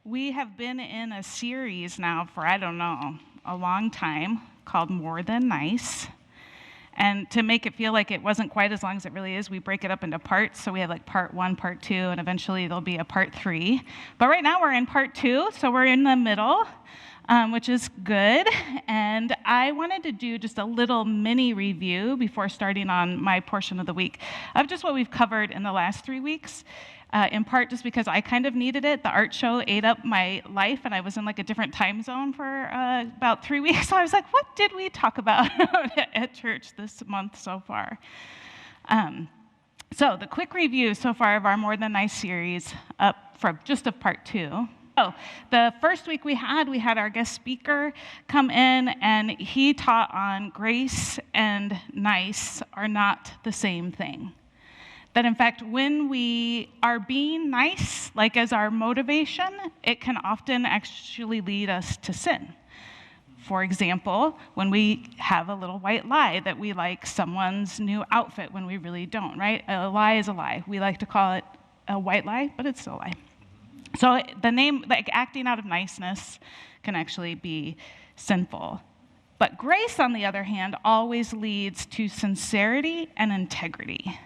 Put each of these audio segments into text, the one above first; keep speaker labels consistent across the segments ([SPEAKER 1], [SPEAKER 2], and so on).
[SPEAKER 1] We have been in a series now for, I don't know, a long time called More Than Nice. And to make it feel like it wasn't quite as long as it really is, we break it up into parts. So we have like part 1, part 2, and eventually there'll be a part 3. But right now we're in part 2, so we're in the middle, which is good. And I wanted to do just a little mini review before starting on my portion of the week of just what we've covered in the last 3 weeks. In part just because I kind of needed it. The art show ate up my life, and I was in like a different time zone for about 3 weeks. So I was like, what did we talk about at church this month so far? So the quick review so far of our More Than Nice series up for just of part 2. So the first week we had our guest speaker come in, and he taught on grace and nice are not the same thing. That in fact, when we are being nice, like as our motivation, it can often actually lead us to sin. For example, when we have a little white lie that we like someone's new outfit when we really don't, right? A lie is a lie. We like to call it a white lie, but it's still a lie. So the name, like acting out of niceness, can actually be sinful. But grace, on the other hand, always leads to sincerity and integrity,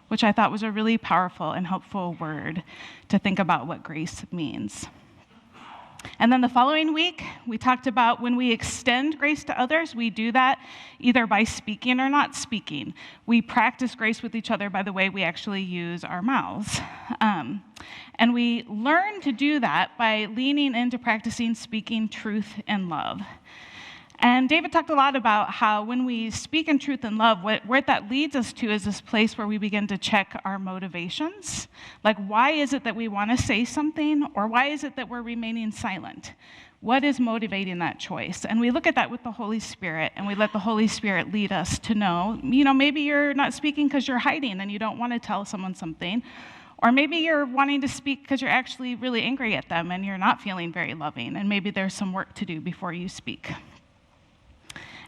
[SPEAKER 1] which I thought was a really powerful and helpful word to think about what grace means. And then the following week, we talked about when we extend grace to others, we do that either by speaking or not speaking. We practice grace with each other by the way we actually use our mouths. And we learn to do that by leaning into practicing speaking truth and love. And David talked a lot about how when we speak in truth and love, where that leads us to is this place where we begin to check our motivations. Like, why is it that we want to say something, or why is it that we're remaining silent? What is motivating that choice? And we look at that with the Holy Spirit, and we let the Holy Spirit lead us to know, maybe you're not speaking because you're hiding and you don't want to tell someone something. Or maybe you're wanting to speak because you're actually really angry at them and you're not feeling very loving, and maybe there's some work to do before you speak.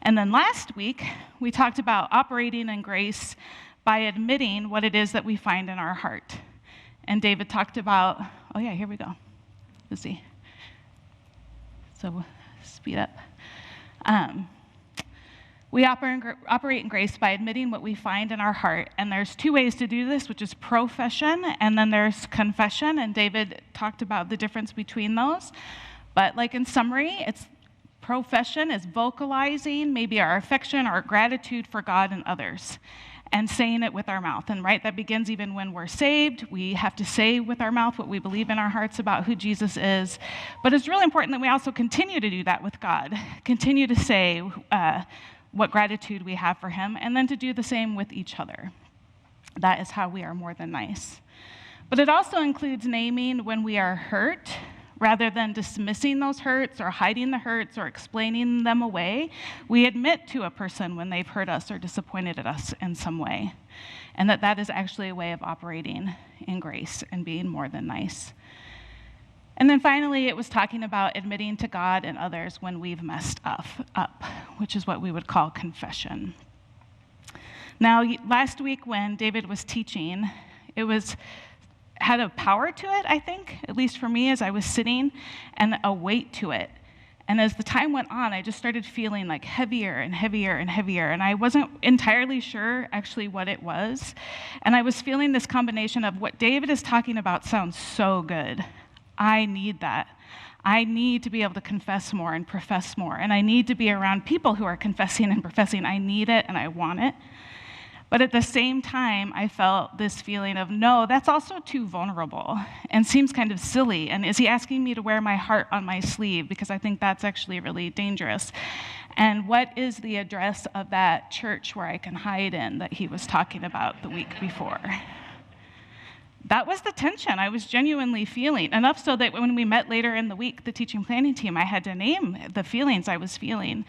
[SPEAKER 1] And then last week, we talked about operating in grace by admitting what it is that we find in our heart. And David talked about, here we go. Let's see. So speed up. We operate in grace by admitting what we find in our heart. And there's 2 ways to do this, which is profession, and then there's confession. And David talked about the difference between those. But like in summary, profession is vocalizing maybe our affection, our gratitude for God and others, and saying it with our mouth. And right, that begins even when we're saved. We have to say with our mouth what we believe in our hearts about who Jesus is. But it's really important that we also continue to do that with God, continue to say what gratitude we have for him, and then to do the same with each other. That is how we are more than nice. But it also includes naming when we are hurt, rather than dismissing those hurts or hiding the hurts or explaining them away. We admit to a person when they've hurt us or disappointed us in some way, and that is actually a way of operating in grace and being more than nice. And then finally, it was talking about admitting to God and others when we've messed up, which is what we would call confession. Now, last week when David was teaching, it had a power to it, I think, at least for me as I was sitting, and a weight to it. And as the time went on, I just started feeling like heavier and heavier and heavier, and I wasn't entirely sure actually what it was. And I was feeling this combination of what David is talking about sounds so good. I need that. I need to be able to confess more and profess more, and I need to be around people who are confessing and professing. I need it and I want it. But at the same time, I felt this feeling of, no, that's also too vulnerable and seems kind of silly. And is he asking me to wear my heart on my sleeve? Because I think that's actually really dangerous. And what is the address of that church where I can hide in that he was talking about the week before? That was the tension I was genuinely feeling, enough so that when we met later in the week, the teaching planning team, I had to name the feelings I was feeling.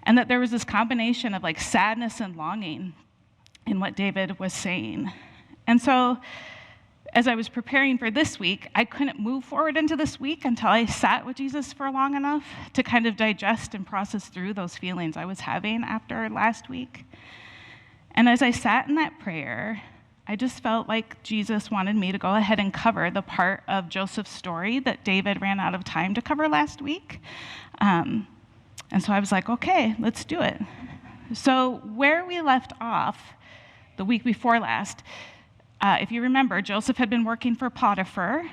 [SPEAKER 1] And that there was this combination of like sadness and longing in what David was saying. And so as I was preparing for this week, I couldn't move forward into this week until I sat with Jesus for long enough to kind of digest and process through those feelings I was having after last week. And as I sat in that prayer, I just felt like Jesus wanted me to go ahead and cover the part of Joseph's story that David ran out of time to cover last week. And so I was like, okay, let's do it. So where we left off the week before last, if you remember, Joseph had been working for Potiphar,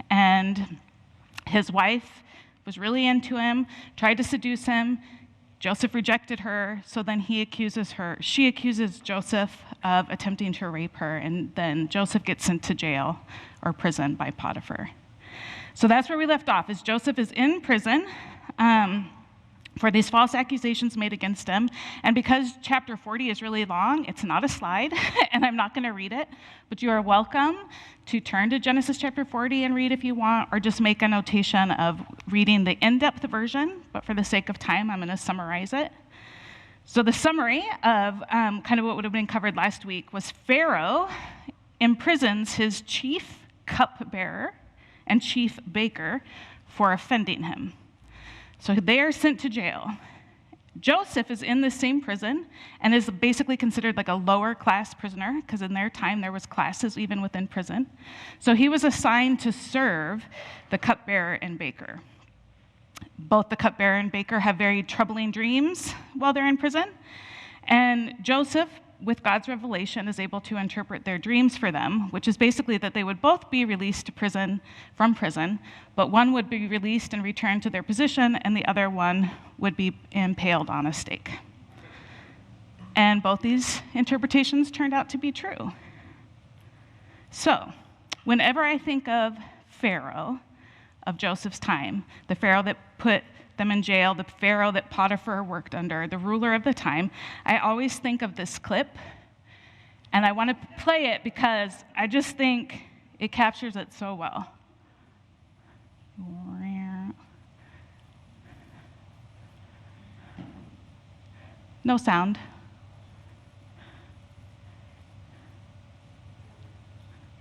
[SPEAKER 1] and his wife was really into him, tried to seduce him. Joseph rejected her, so then she accuses Joseph of attempting to rape her, and then Joseph gets sent to jail or prison by Potiphar. So that's where we left off, is Joseph is in prison for these false accusations made against him. And because chapter 40 is really long, it's not a slide, and I'm not going to read it, but you are welcome to turn to Genesis chapter 40 and read if you want, or just make a notation of reading the in-depth version, but for the sake of time, I'm going to summarize it. So the summary of kind of what would have been covered last week was Pharaoh imprisons his chief cupbearer and chief baker for offending him. So they are sent to jail. Joseph is in the same prison and is basically considered like a lower class prisoner, because in their time there was classes even within prison. So he was assigned to serve the cupbearer and baker. Both the cupbearer and baker have very troubling dreams while they're in prison. And Joseph, with God's revelation, is able to interpret their dreams for them, which is basically that they would both be released to from prison, but one would be released and returned to their position, and the other one would be impaled on a stake. And both these interpretations turned out to be true. So, whenever I think of Pharaoh, of Joseph's time, the Pharaoh that put them in jail, the Pharaoh that Potiphar worked under, the ruler of the time, I always think of this clip, and I want to play it because I just think it captures it so well. No sound.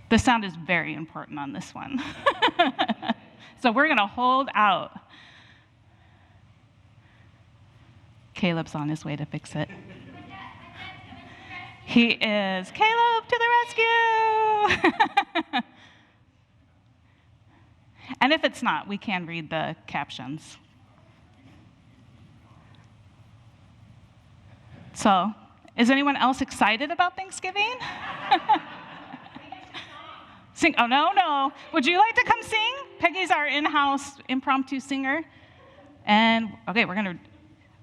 [SPEAKER 1] The sound is very important on this one. So we're going to hold out. Caleb's on his way to fix it. He is. Caleb to the rescue! And if it's not, we can read the captions. So, is anyone else excited about Thanksgiving? Sing. Oh, no. Would you like to come sing? Peggy's our in-house impromptu singer. And, okay, we're going to,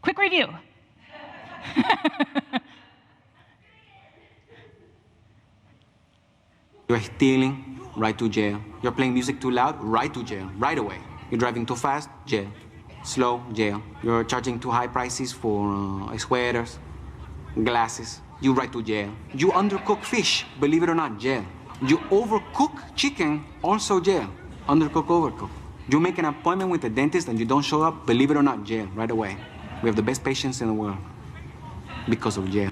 [SPEAKER 1] quick review.
[SPEAKER 2] You're stealing, right to jail. You're playing music too loud, right to jail, right away. You're driving too fast, jail. Slow, jail. You're charging too high prices for sweaters, glasses. You right to jail. You undercook fish, believe it or not, jail. You overcook chicken, also jail. Undercook, overcook. You make an appointment with the dentist and you don't show up, believe it or not, jail, right away. We have the best patients in the world because of jail.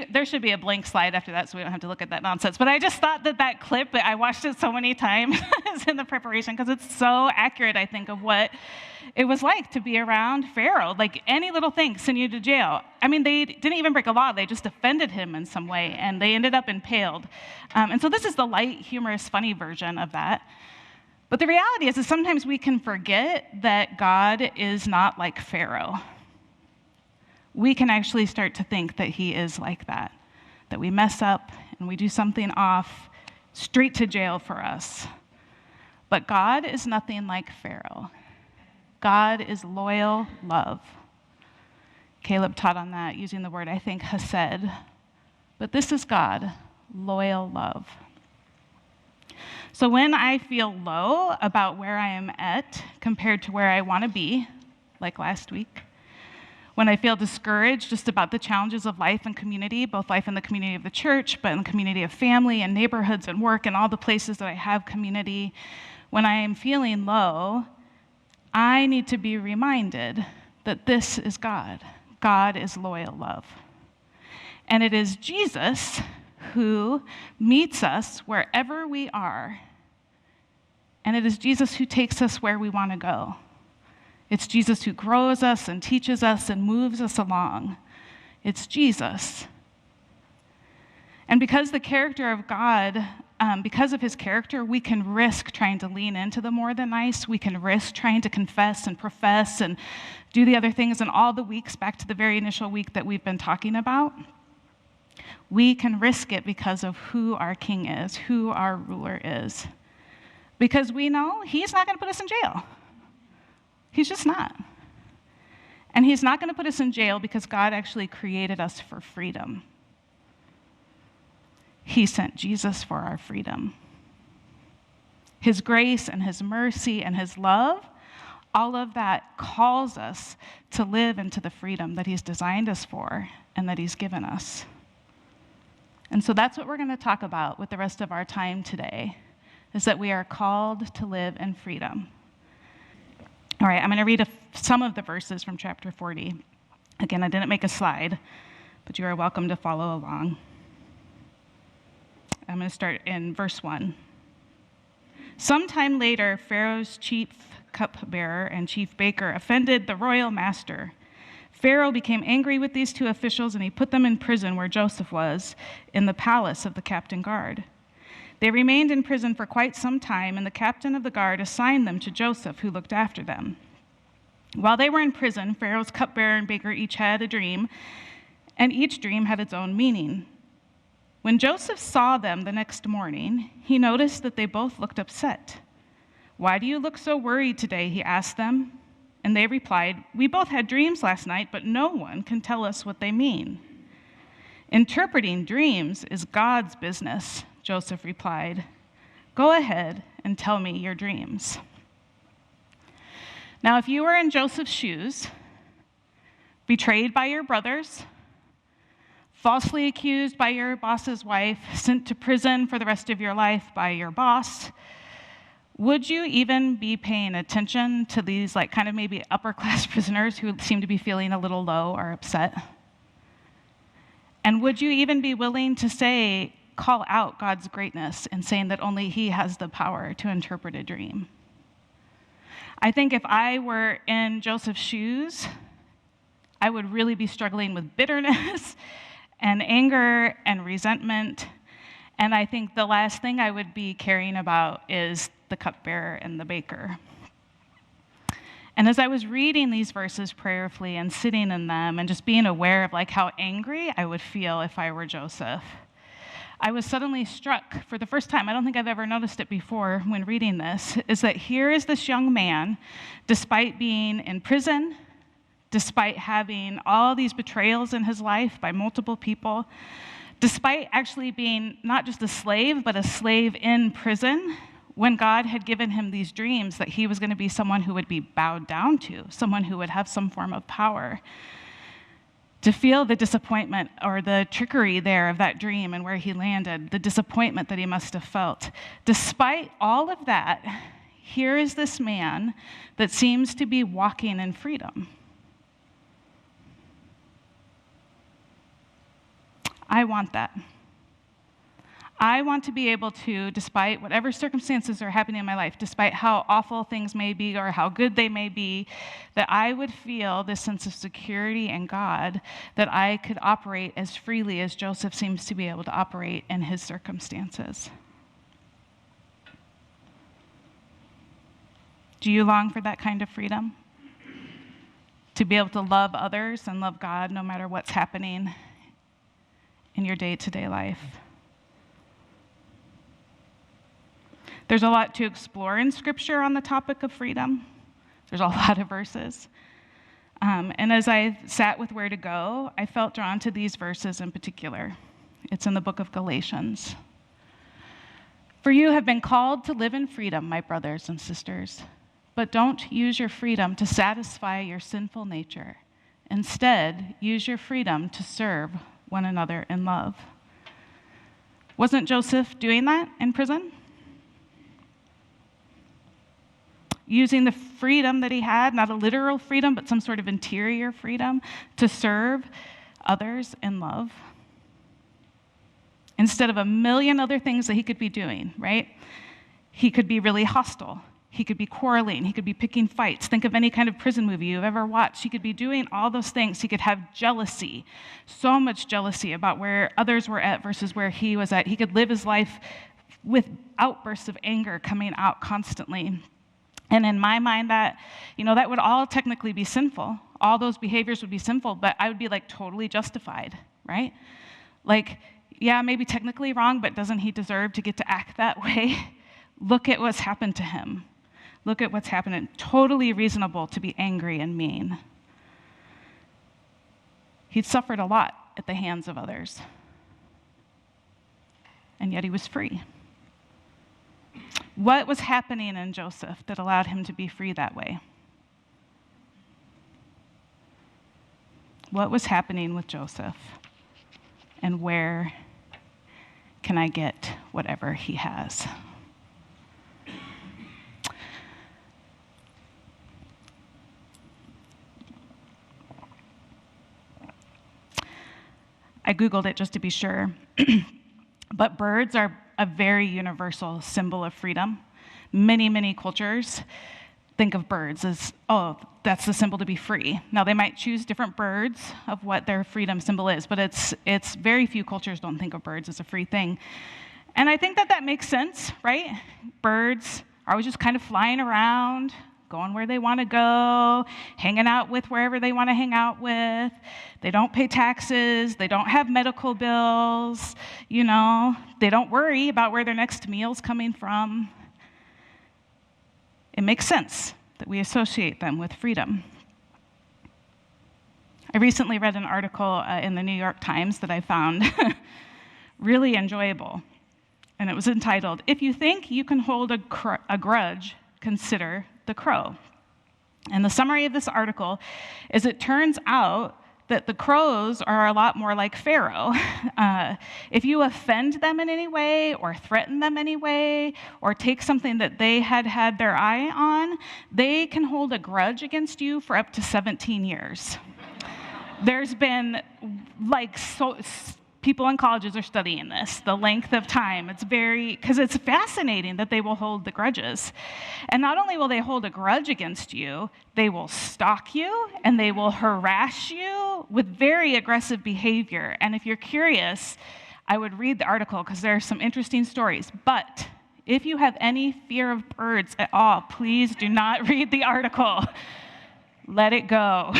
[SPEAKER 1] There should be a blank slide after that so we don't have to look at that nonsense. But I just thought that clip, I watched it so many times in the preparation because it's so accurate, I think, of what it was like to be around Pharaoh. Like any little thing send you to jail. I mean, they didn't even break a law. They just offended him in some way, and they ended up impaled. And so this is the light, humorous, funny version of that. But the reality is that sometimes we can forget that God is not like Pharaoh. We can actually start to think that he is like that we mess up and we do something off, straight to jail for us. But God is nothing like Pharaoh. God is loyal love. Caleb taught on that using the word, I think, hesed. But this is God, loyal love. So when I feel low about where I am at compared to where I want to be, like last week, when I feel discouraged just about the challenges of life and community, both life in the community of the church, but in the community of family and neighborhoods and work and all the places that I have community, when I am feeling low, I need to be reminded that this is God. God is loyal love. And it is Jesus who meets us wherever we are. And it is Jesus who takes us where we want to go. It's Jesus who grows us and teaches us and moves us along. It's Jesus. And because the character of God, because of his character, we can risk trying to lean into the more than nice. We can risk trying to confess and profess and do the other things in all the weeks back to the very initial week that we've been talking about. We can risk it because of who our king is, who our ruler is. Because we know he's not going to put us in jail. He's just not. And he's not going to put us in jail because God actually created us for freedom. He sent Jesus for our freedom. His grace and his mercy and his love, all of that calls us to live into the freedom that he's designed us for and that he's given us. And so that's what we're going to talk about with the rest of our time today, is that we are called to live in freedom. All right, I'm going to read some of the verses from chapter 40. Again, I didn't make a slide, but you are welcome to follow along. I'm going to start in verse 1. Sometime later, Pharaoh's chief cupbearer and chief baker offended the royal master. Pharaoh became angry with these two officials, and he put them in prison where Joseph was, in the palace of the captain guard. They remained in prison for quite some time, and the captain of the guard assigned them to Joseph, who looked after them. While they were in prison, Pharaoh's cupbearer and baker each had a dream, and each dream had its own meaning. When Joseph saw them the next morning, he noticed that they both looked upset. "Why do you look so worried today?" he asked them. And they replied, "We both had dreams last night, but no one can tell us what they mean." "Interpreting dreams is God's business," Joseph replied. "Go ahead and tell me your dreams." Now, if you were in Joseph's shoes, betrayed by your brothers, falsely accused by your boss's wife, sent to prison for the rest of your life by your boss, would you even be paying attention to these kind of maybe upper class prisoners who seem to be feeling a little low or upset? And would you even be willing to call out God's greatness and saying that only he has the power to interpret a dream? I think if I were in Joseph's shoes, I would really be struggling with bitterness and anger and resentment. And I think the last thing I would be caring about is the cupbearer and the baker. And as I was reading these verses prayerfully and sitting in them and just being aware of how angry I would feel if I were Joseph, I was suddenly struck for the first time, I don't think I've ever noticed it before when reading this, is that here is this young man, despite being in prison, despite having all these betrayals in his life by multiple people, despite actually being not just a slave, but a slave in prison, when God had given him these dreams that he was going to be someone who would be bowed down to, someone who would have some form of power. To feel the disappointment or the trickery there of that dream and where he landed, the disappointment that he must have felt. Despite all of that, here is this man that seems to be walking in freedom. I want that. I want to be able to, despite whatever circumstances are happening in my life, despite how awful things may be or how good they may be, that I would feel this sense of security in God, that I could operate as freely as Joseph seems to be able to operate in his circumstances. Do you long for that kind of freedom? To be able to love others and love God no matter what's happening in your day-to-day life? There's a lot to explore in Scripture on the topic of freedom. There's a lot of verses. And as I sat with where to go, I felt drawn to these verses in particular. It's in the book of Galatians. "For you have been called to live in freedom, my brothers and sisters, but don't use your freedom to satisfy your sinful nature. Instead, use your freedom to serve one another in love." Wasn't Joseph doing that in prison? Using the freedom that he had, not a literal freedom, but some sort of interior freedom, to serve others in love. Instead of a million other things that he could be doing, right? He could be really hostile. He could be quarreling. He could be picking fights. Think of any kind of prison movie you've ever watched. He could be doing all those things. He could have jealousy, so much jealousy about where others were at versus where he was at. He could live his life with outbursts of anger coming out constantly. And in my mind, that would all technically be sinful. All those behaviors would be sinful, but I would be like totally justified, right? Like, yeah, maybe technically wrong, but doesn't he deserve to get to act that way? Look at what's happened to him. Look at what's happened. Totally reasonable to be angry and mean. He'd suffered a lot at the hands of others. And yet he was free. What was happening in Joseph that allowed him to be free that way? What was happening with Joseph? And where can I get whatever he has? I Googled it just to be sure. But birds are a very universal symbol of freedom. Many, many cultures think of birds as, oh, that's the symbol to be free. Now, they might choose different birds of what their freedom symbol is, but it's very few cultures don't think of birds as a free thing. And I think that makes sense, right? Birds are always just kind of flying around, going where they want to go, hanging out with wherever they want to hang out with. They don't pay taxes. They don't have medical bills. They don't worry about where their next meal's coming from. It makes sense that we associate them with freedom. I recently read an article in the New York Times that I found really enjoyable. And it was entitled, "If You Think You Can Hold a Grudge, Consider the Crow." And the summary of this article is it turns out that the crows are a lot more like Pharaoh. If you offend them in any way or threaten them any way or take something that they had their eye on, they can hold a grudge against you for up to 17 years. There's been people in colleges are studying this, the length of time. Because it's fascinating that they will hold the grudges. And not only will they hold a grudge against you, they will stalk you and they will harass you with very aggressive behavior. And if you're curious, I would read the article because there are some interesting stories. But if you have any fear of birds at all, please do not read the article. Let it go.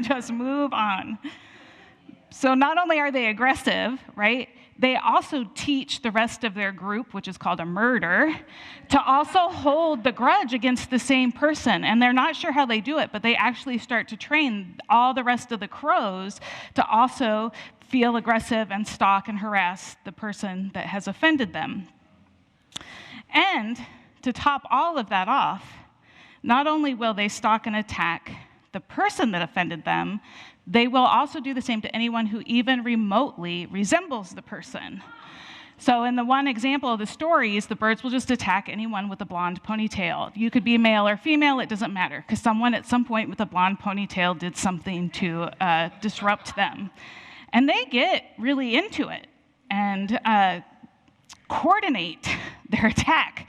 [SPEAKER 1] Just move on. So not only are they aggressive, right, they also teach the rest of their group, which is called a murder, to also hold the grudge against the same person. And they're not sure how they do it, but they actually start to train all the rest of the crows to also feel aggressive and stalk and harass the person that has offended them. And to top all of that off, not only will they stalk and attack the person that offended them, they will also do the same to anyone who even remotely resembles the person. So in the one example of the stories, the birds will just attack anyone with a blonde ponytail. You could be male or female, it doesn't matter, because someone at some point with a blonde ponytail did something to disrupt them. And they get really into it and coordinate their attack.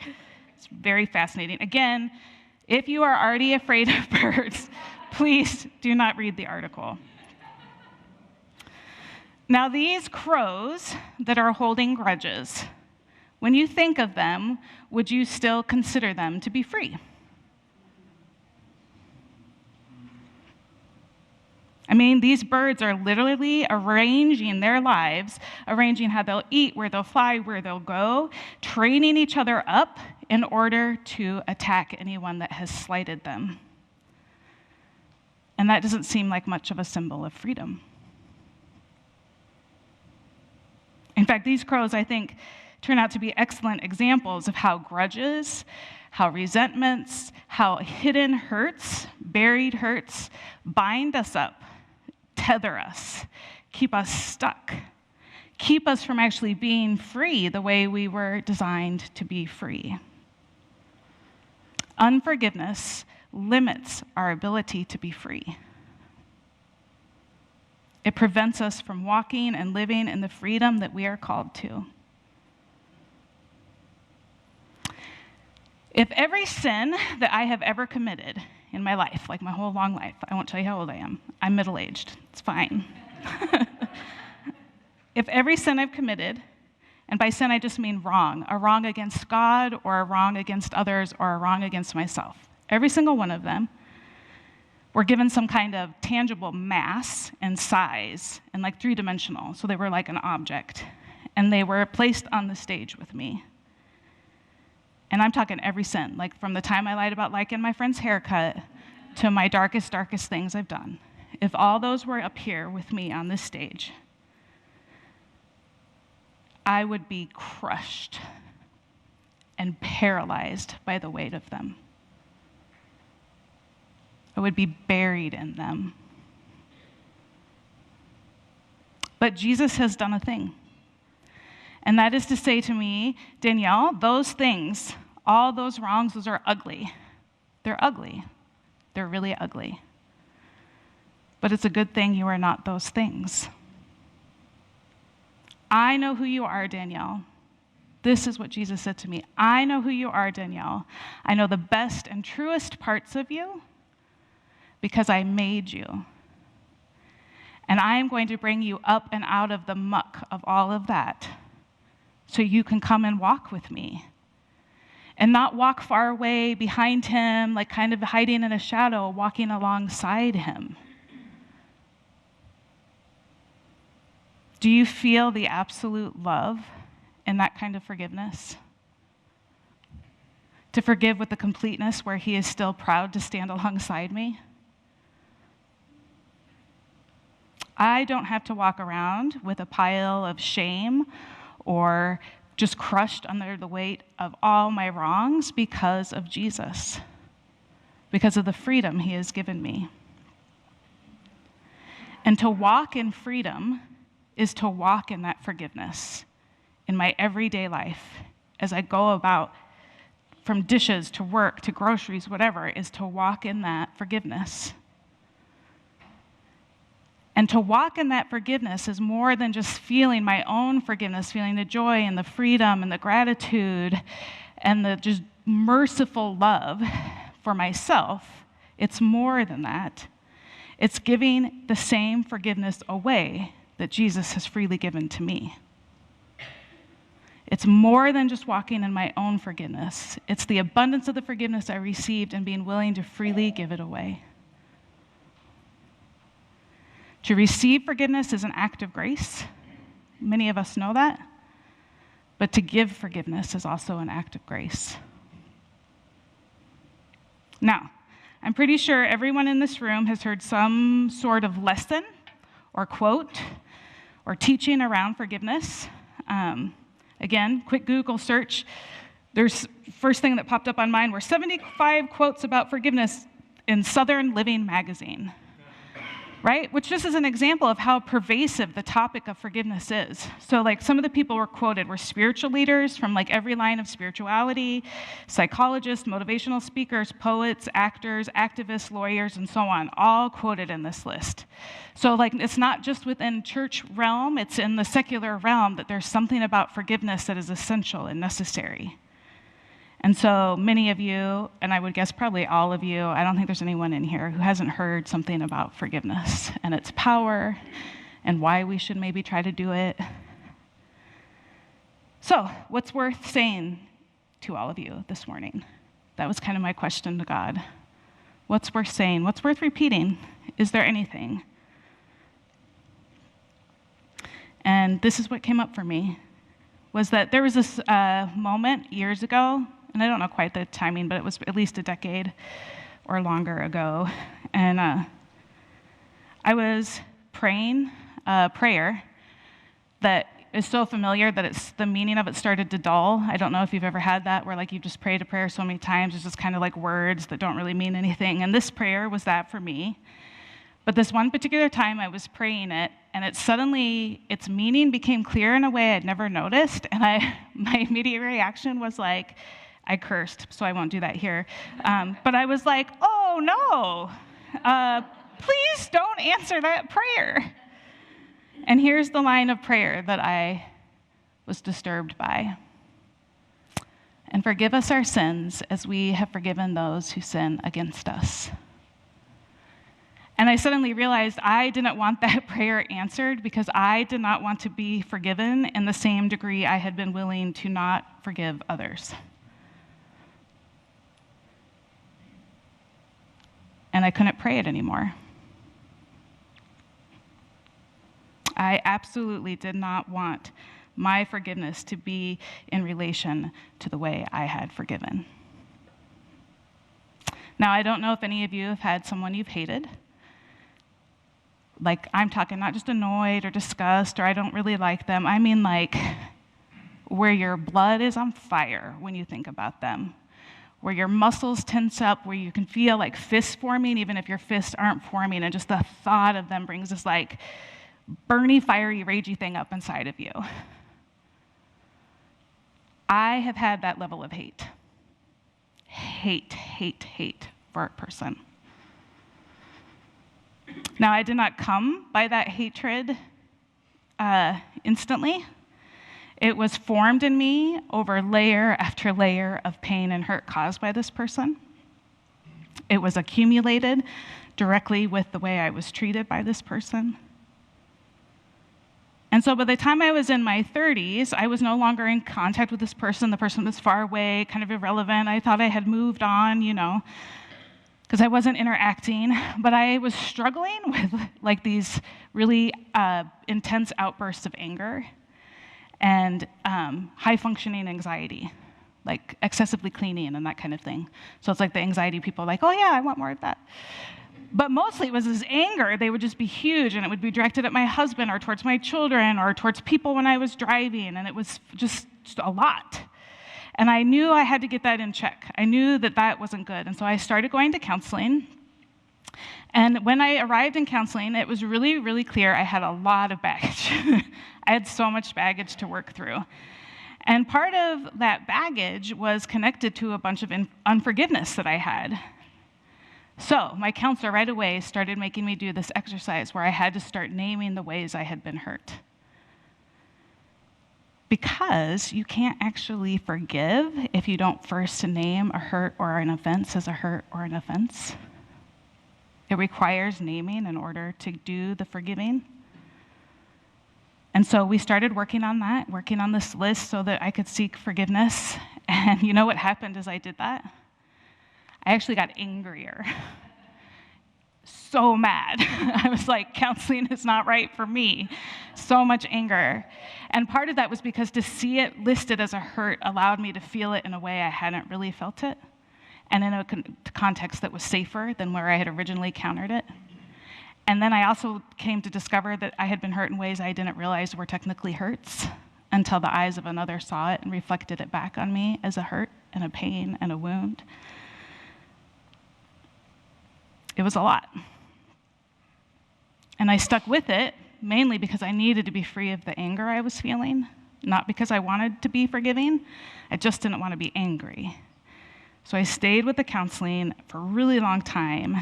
[SPEAKER 1] It's very fascinating. Again, if you are already afraid of birds, please do not read the article. Now, these crows that are holding grudges, when you think of them, would you still consider them to be free? I mean, these birds are literally arranging their lives, arranging how they'll eat, where they'll fly, where they'll go, training each other up in order to attack anyone that has slighted them. And that doesn't seem like much of a symbol of freedom. In fact, these crows, I think, turn out to be excellent examples of how grudges, how resentments, how hidden hurts, buried hurts, bind us up, tether us, keep us stuck, keep us from actually being free the way we were designed to be free. Unforgiveness limits our ability to be free. It prevents us from walking and living in the freedom that we are called to. If every sin that I have ever committed in my life, like my whole long life, I won't tell you how old I am. I'm middle-aged. It's fine. If every sin I've committed, and by sin I just mean wrong, a wrong against God or a wrong against others or a wrong against myself, every single one of them were given some kind of tangible mass and size and like three-dimensional, so they were like an object, and they were placed on the stage with me. And I'm talking every sin, like from the time I lied about liking my friend's haircut to my darkest things I've done. If all those were up here with me on this stage, I would be crushed and paralyzed by the weight of them. I would be buried in them. But Jesus has done a thing. And that is to say to me, Dannielle, those things, all those wrongs, those are ugly. They're ugly. They're really ugly. But it's a good thing you are not those things. I know who you are, Dannielle. This is what Jesus said to me. I know who you are, Dannielle. I know the best and truest parts of you because I made you. And I am going to bring you up and out of the muck of all of that so you can come and walk with me. And not walk far away behind him, like kind of hiding in a shadow, walking alongside him. Do you feel the absolute love in that kind of forgiveness? To forgive with the completeness where he is still proud to stand alongside me? I don't have to walk around with a pile of shame or just crushed under the weight of all my wrongs because of Jesus, because of the freedom he has given me. And to walk in freedom is to walk in that forgiveness in my everyday life as I go about from dishes to work to groceries, whatever, is to walk in that forgiveness. And to walk in that forgiveness is more than just feeling my own forgiveness, feeling the joy and the freedom and the gratitude and the just merciful love for myself. It's more than that. It's giving the same forgiveness away that Jesus has freely given to me. It's more than just walking in my own forgiveness. It's the abundance of the forgiveness I received and being willing to freely give it away. To receive forgiveness is an act of grace. Many of us know that. But to give forgiveness is also an act of grace. Now, I'm pretty sure everyone in this room has heard some sort of lesson or quote or teaching around forgiveness. Again, quick Google search. There's first thing that popped up on mine were 75 quotes about forgiveness in Southern Living magazine. Right? Which just is an example of how pervasive the topic of forgiveness is. So like some of the people were quoted were spiritual leaders from like every line of spirituality, psychologists, motivational speakers, poets, actors, activists, lawyers, and so on, all quoted in this list. So like it's not just within church realm, it's in the secular realm that there's something about forgiveness that is essential and necessary. And so many of you, and I would guess probably all of you, I don't think there's anyone in here who hasn't heard something about forgiveness and its power and why we should maybe try to do it. So, what's worth saying to all of you this morning? That was kind of my question to God. What's worth saying? What's worth repeating? Is there anything? And this is what came up for me, was that there was this moment years ago, and I don't know quite the timing, but it was at least a decade or longer ago. And I was praying a prayer that is so familiar that it's the meaning of it started to dull. I don't know if you've ever had that, where like you've just prayed a prayer so many times, it's just kind of like words that don't really mean anything. And this prayer was that for me. But this one particular time I was praying it, and it suddenly, its meaning became clear in a way I'd never noticed. And my immediate reaction was like, I cursed, so I won't do that here. But I was like, oh no, please don't answer that prayer. And here's the line of prayer that I was disturbed by. And forgive us our sins as we have forgiven those who sin against us. And I suddenly realized I didn't want that prayer answered because I did not want to be forgiven in the same degree I had been willing to not forgive others. And I couldn't pray it anymore. I absolutely did not want my forgiveness to be in relation to the way I had forgiven. Now, I don't know if any of you have had someone you've hated. Like, I'm talking not just annoyed or disgust or I don't really like them. I mean, like, where your blood is on fire when you think about them, where your muscles tense up, where you can feel like fists forming, even if your fists aren't forming, and just the thought of them brings this like burny, fiery, ragey thing up inside of you. I have had that level of hate. Hate for a person. Now, I did not come by that hatred instantly. It was formed in me over layer after layer of pain and hurt caused by this person. It was accumulated directly with the way I was treated by this person. And so by the time I was in my 30s, I was no longer in contact with this person. The person was far away, kind of irrelevant. I thought I had moved on, because I wasn't interacting. But I was struggling with like these really intense outbursts of anger and high-functioning anxiety, like excessively cleaning and that kind of thing. So it's like the anxiety people are like, oh yeah, I want more of that. But mostly it was this anger. They would just be huge, and it would be directed at my husband or towards my children or towards people when I was driving, and it was just a lot. And I knew I had to get that in check. I knew that that wasn't good, and so I started going to counseling. And when I arrived in counseling, it was really, really clear I had a lot of baggage. I had so much baggage to work through. And part of that baggage was connected to a bunch of unforgiveness that I had. So my counselor right away started making me do this exercise where I had to start naming the ways I had been hurt. Because you can't actually forgive if you don't first name a hurt or an offense as a hurt or an offense. It requires naming in order to do the forgiving. And so we started working on that, working on this list so that I could seek forgiveness. And you know what happened as I did that? I actually got angrier. So mad. I was like, counseling is not right for me. So much anger. And part of that was because to see it listed as a hurt allowed me to feel it in a way I hadn't really felt it, and in a context that was safer than where I had originally countered it. And then I also came to discover that I had been hurt in ways I didn't realize were technically hurts until the eyes of another saw it and reflected it back on me as a hurt and a pain and a wound. It was a lot. And I stuck with it, mainly because I needed to be free of the anger I was feeling, not because I wanted to be forgiving. I just didn't want to be angry. So I stayed with the counseling for a really long time.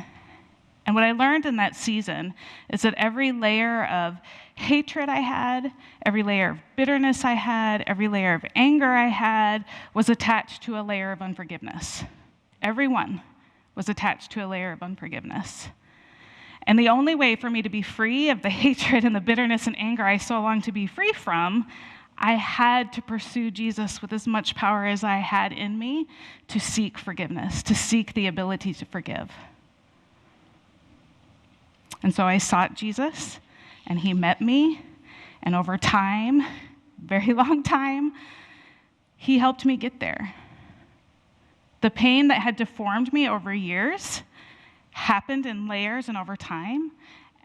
[SPEAKER 1] And what I learned in that season is that every layer of hatred I had, every layer of bitterness I had, every layer of anger I had was attached to a layer of unforgiveness. Every one was attached to a layer of unforgiveness. And the only way for me to be free of the hatred and the bitterness and anger I so longed to be free from, I had to pursue Jesus with as much power as I had in me to seek forgiveness, to seek the ability to forgive. And so I sought Jesus, and he met me, and over time, very long time, he helped me get there. The pain that had deformed me over years happened in layers and over time,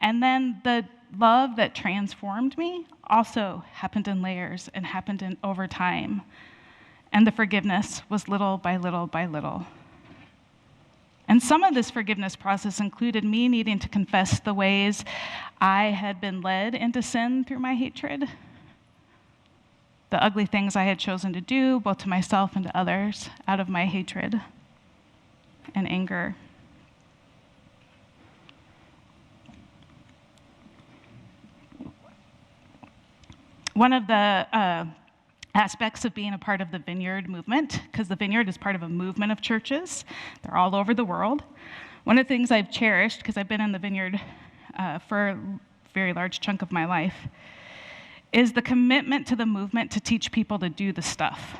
[SPEAKER 1] and then the love that transformed me also happened in layers and happened over time, and the forgiveness was little by little by little. And some of this forgiveness process included me needing to confess the ways I had been led into sin through my hatred, the ugly things I had chosen to do, both to myself and to others, out of my hatred and anger. One of the aspects of being a part of the Vineyard movement, because the Vineyard is part of a movement of churches. They're all over the world. One of the things I've cherished, because I've been in the Vineyard for a very large chunk of my life, is the commitment to the movement to teach people to do the stuff.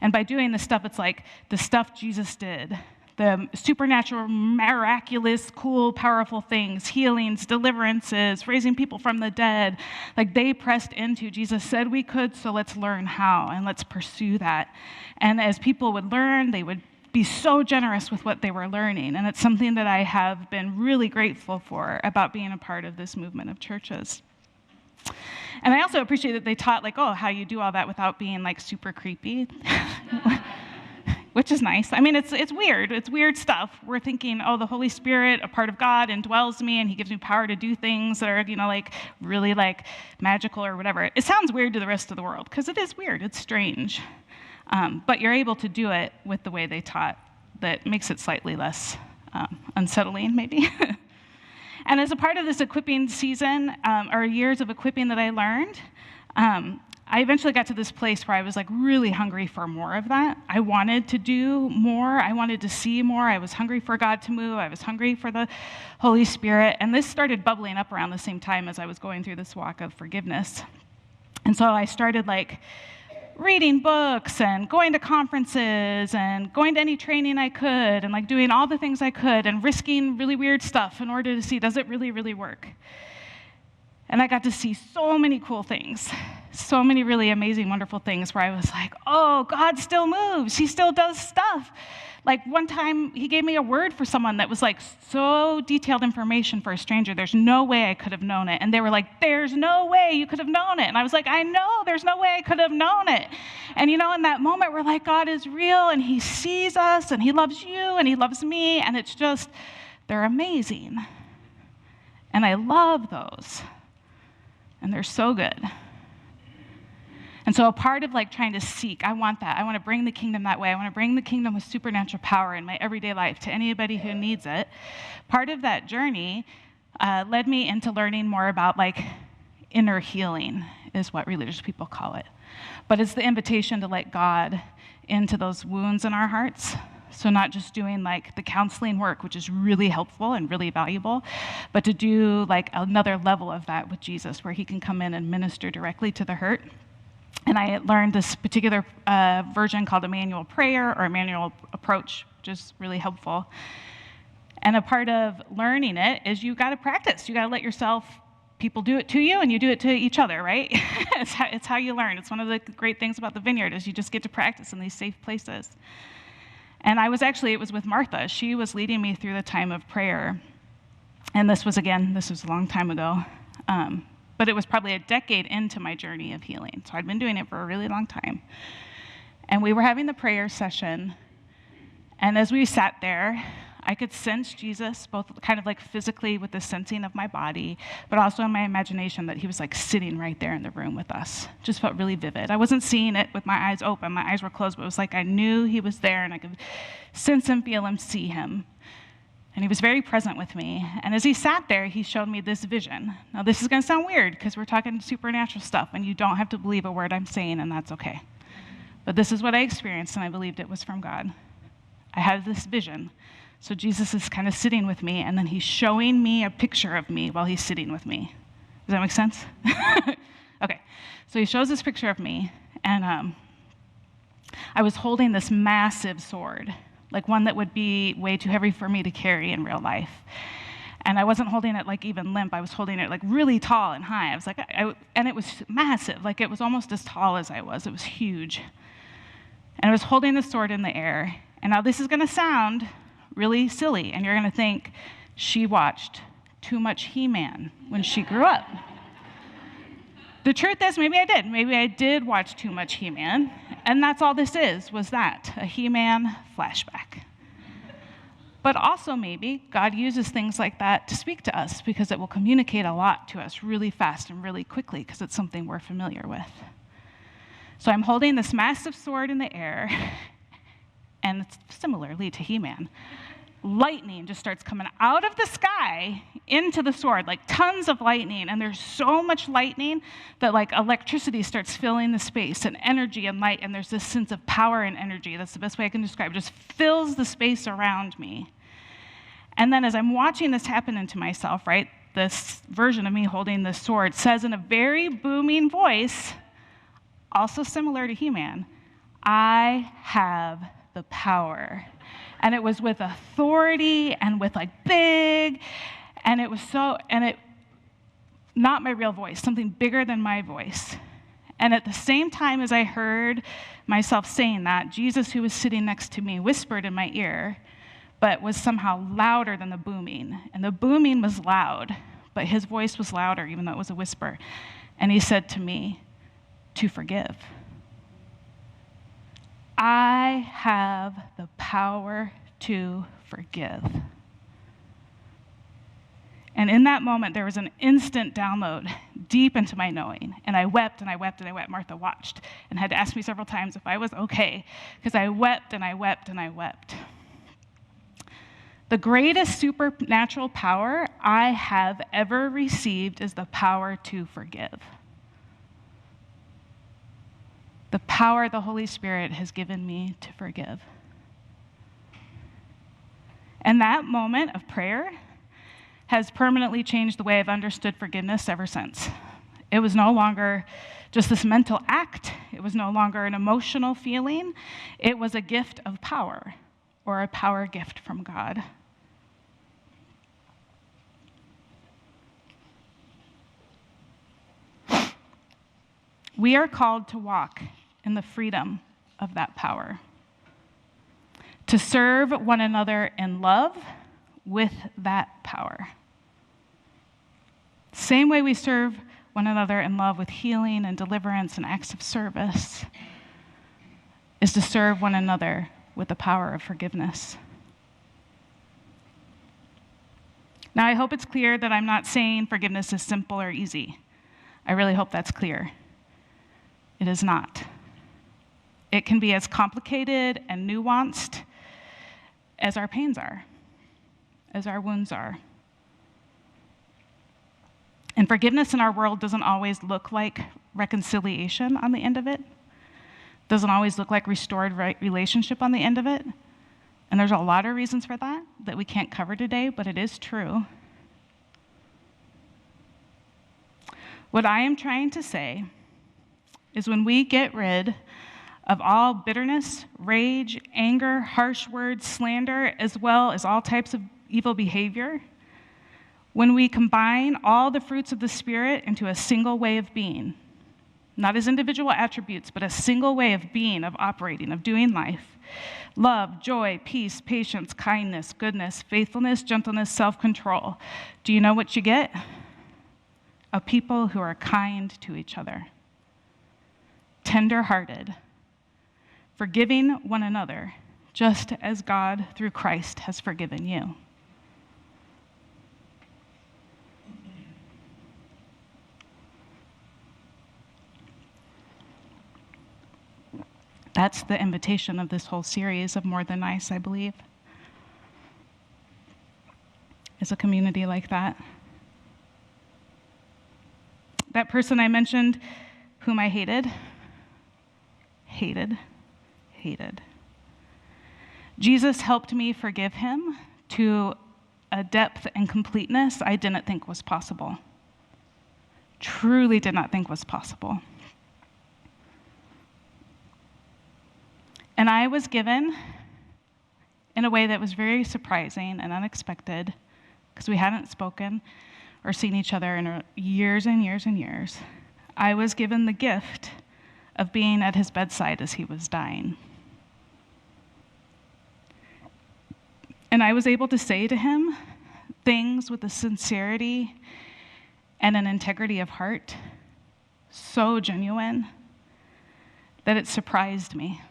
[SPEAKER 1] And by doing the stuff, it's like the stuff Jesus did, the supernatural, miraculous, cool, powerful things, healings, deliverances, raising people from the dead. Like they pressed into, Jesus said we could, so let's learn how and let's pursue that. And as people would learn, they would be so generous with what they were learning. And it's something that I have been really grateful for about being a part of this movement of churches. And I also appreciate that they taught, like, oh, how you do all that without being, like, super creepy, which is nice. I mean, it's weird. It's weird stuff. We're thinking, oh, the Holy Spirit, a part of God, indwells me, and he gives me power to do things that are, like, really, like, magical or whatever. It sounds weird to the rest of the world, because it is weird. It's strange. But you're able to do it with the way they taught that makes it slightly less unsettling, maybe. And as a part of this equipping season, or years of equipping that I learned, I eventually got to this place where I was like really hungry for more of that. I wanted to do more. I wanted to see more. I was hungry for God to move. I was hungry for the Holy Spirit. And this started bubbling up around the same time as I was going through this walk of forgiveness. And so I started like reading books and going to conferences and going to any training I could and like doing all the things I could and risking really weird stuff in order to see, does it really, really work? And I got to see so many cool things, so many really amazing, wonderful things where I was like, oh, God still moves. He still does stuff. Like one time he gave me a word for someone that was like so detailed information for a stranger. There's no way I could have known it. And they were like, there's no way you could have known it. And I was like, I know there's no way I could have known it. And in that moment, we're like, God is real and he sees us and he loves you and he loves me. And it's just, they're amazing. And I love those. And they're so good. And so a part of like trying to seek, I want that. I want to bring the kingdom that way. I want to bring the kingdom with supernatural power in my everyday life to anybody who needs it. Part of that journey led me into learning more about like inner healing is what religious people call it. But it's the invitation to let God into those wounds in our hearts. So not just doing like the counseling work, which is really helpful and really valuable, but to do like another level of that with Jesus where he can come in and minister directly to the hurt. And I learned this particular version called a manual prayer or a manual approach, which is really helpful. And a part of learning it is you got to practice. You got to let people do it to you and you do it to each other, right? It's how you learn. It's one of the great things about the Vineyard is you just get to practice in these safe places. And it was with Martha. She was leading me through the time of prayer. And this was a long time ago. But it was probably a decade into my journey of healing. So I'd been doing it for a really long time. And we were having the prayer session. And as we sat there, I could sense Jesus, both kind of like physically with the sensing of my body, but also in my imagination that he was like sitting right there in the room with us. Just felt really vivid. I wasn't seeing it with my eyes open. My eyes were closed, but it was like I knew he was there and I could sense him, feel him, see him. And he was very present with me. And as he sat there, he showed me this vision. Now, this is going to sound weird because we're talking supernatural stuff, and you don't have to believe a word I'm saying, and that's okay. But this is what I experienced, and I believed it was from God. I had this vision. So Jesus is kind of sitting with me, and then he's showing me a picture of me while he's sitting with me. Does that make sense? Okay. So he shows this picture of me, and I was holding this massive sword, like one that would be way too heavy for me to carry in real life. And I wasn't holding it like even limp. I was holding it like really tall and high. I was like, and it was massive. Like it was almost as tall as I was. It was huge. And I was holding the sword in the air. And now this is going to sound really silly. And you're going to think, she watched too much He-Man when she grew up. The truth is, maybe I did. Maybe I did watch too much He-Man, and that's all this was that, a He-Man flashback. But also maybe God uses things like that to speak to us because it will communicate a lot to us really fast and really quickly because it's something we're familiar with. So I'm holding this massive sword in the air, and it's similarly to He-Man, lightning just starts coming out of the sky into the sword, like tons of lightning. And there's so much lightning that like electricity starts filling the space, and energy and light. And there's this sense of power and energy. That's the best way I can describe it. Just fills the space around me. And then as I'm watching this happen into myself, right, this version of me holding this sword says in a very booming voice, also similar to He-Man, I have the power. And it was with authority and with like big, and it was not my real voice, something bigger than my voice. And at the same time as I heard myself saying that, Jesus, who was sitting next to me, whispered in my ear, but was somehow louder than the booming. And the booming was loud, but his voice was louder, even though it was a whisper. And he said to me, to forgive. I have the power to forgive. And in that moment, there was an instant download deep into my knowing. And I wept and I wept and I wept. Martha watched and had to ask me several times if I was okay, because I wept and I wept and I wept. The greatest supernatural power I have ever received is the power to forgive. The power the Holy Spirit has given me to forgive. And that moment of prayer has permanently changed the way I've understood forgiveness ever since. It was no longer just this mental act. It was no longer an emotional feeling. It was a gift of power, or a power gift from God. We are called to walk in the freedom of that power, to serve one another in love with that power. Same way we serve one another in love with healing and deliverance and acts of service is to serve one another with the power of forgiveness. Now, I hope it's clear that I'm not saying forgiveness is simple or easy. I really hope that's clear. It is not. It can be as complicated and nuanced as our pains are, as our wounds are. And forgiveness in our world doesn't always look like reconciliation on the end of it. Doesn't always look like restored relationship on the end of it. And there's a lot of reasons for that we can't cover today, but it is true. What I am trying to say is when we get rid of all bitterness, rage, anger, harsh words, slander, as well as all types of evil behavior, when we combine all the fruits of the Spirit into a single way of being, not as individual attributes, but a single way of being, of operating, of doing life, love, joy, peace, patience, kindness, goodness, faithfulness, gentleness, self-control, do you know what you get? A people who are kind to each other, tender-hearted, forgiving one another, just as God, through Christ, has forgiven you. That's the invitation of this whole series of More Than Nice, I believe, is a community like that. That person I mentioned, whom I hated. Jesus helped me forgive him to a depth and completeness I didn't think was possible. Truly did not think was possible. And I was given, in a way that was very surprising and unexpected, because we hadn't spoken or seen each other in years and years and years, I was given the gift of being at his bedside as he was dying. And I was able to say to him things with a sincerity and an integrity of heart so genuine that it surprised me.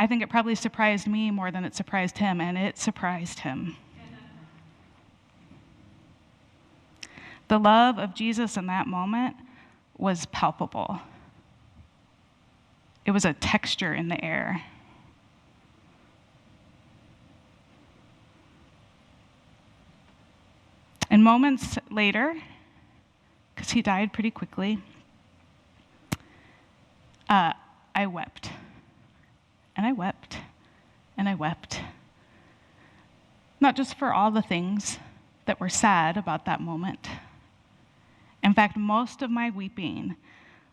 [SPEAKER 1] I think it probably surprised me more than it surprised him, and it surprised him. The love of Jesus in that moment was palpable. It was a texture in the air. And moments later, because he died pretty quickly, I wept. And I wept. And I wept. Not just for all the things that were sad about that moment. In fact, most of my weeping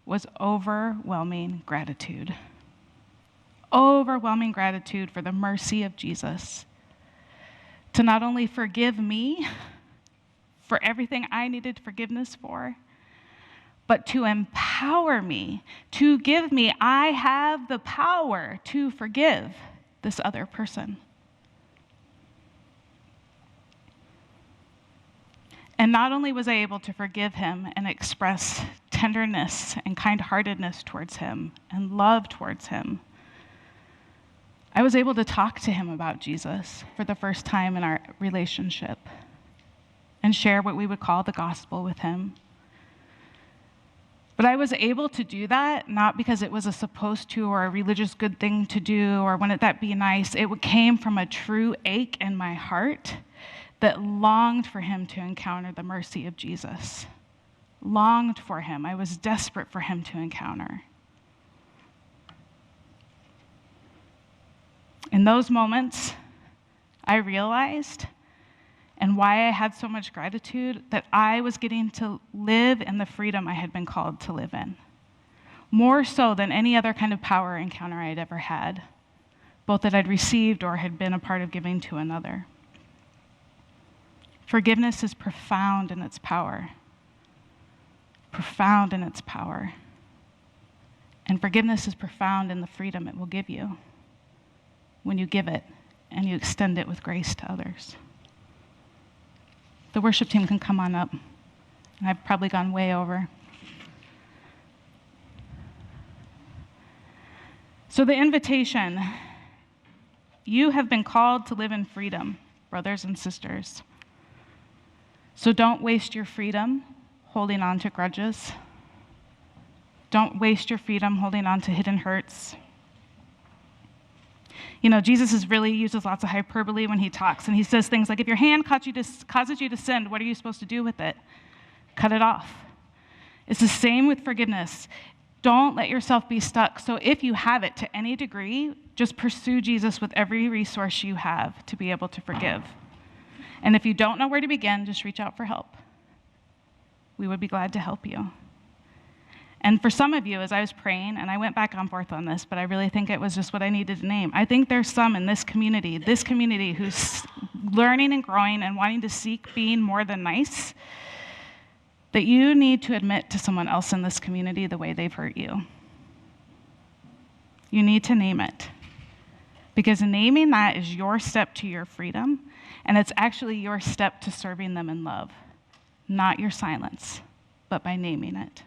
[SPEAKER 1] was overwhelming gratitude. Overwhelming gratitude for the mercy of Jesus to not only forgive me for everything I needed forgiveness for, but to empower me, to give me, I have the power to forgive this other person. And not only was I able to forgive him and express tenderness and kind-heartedness towards him and love towards him, I was able to talk to him about Jesus for the first time in our relationship and share what we would call the gospel with him. But I was able to do that not because it was a supposed to or a religious good thing to do or wouldn't that be nice. It came from a true ache in my heart that longed for him to encounter the mercy of Jesus. Longed for him. I was desperate for him to encounter. In those moments, I realized, and why I had so much gratitude, that I was getting to live in the freedom I had been called to live in. More so than any other kind of power encounter I had ever had, both that I'd received or had been a part of giving to another. Forgiveness is profound in its power. Profound in its power. And forgiveness is profound in the freedom it will give you when you give it and you extend it with grace to others. The worship team can come on up. And I've probably gone way over. So the invitation, you have been called to live in freedom, brothers and sisters. So don't waste your freedom holding on to grudges. Don't waste your freedom holding on to hidden hurts. You know, Jesus really uses lots of hyperbole when he talks, and he says things like, if your hand causes you to sin, what are you supposed to do with it? Cut it off. It's the same with forgiveness. Don't let yourself be stuck. So if you have it to any degree, just pursue Jesus with every resource you have to be able to forgive. And if you don't know where to begin, just reach out for help. We would be glad to help you. And for some of you, as I was praying, and I went back and forth on this, but I really think it was just what I needed to name. I think there's some in this community who's learning and growing and wanting to seek being more than nice, that you need to admit to someone else in this community the way they've hurt you. You need to name it. Because naming that is your step to your freedom, and it's actually your step to serving them in love. Not your silence, but by naming it.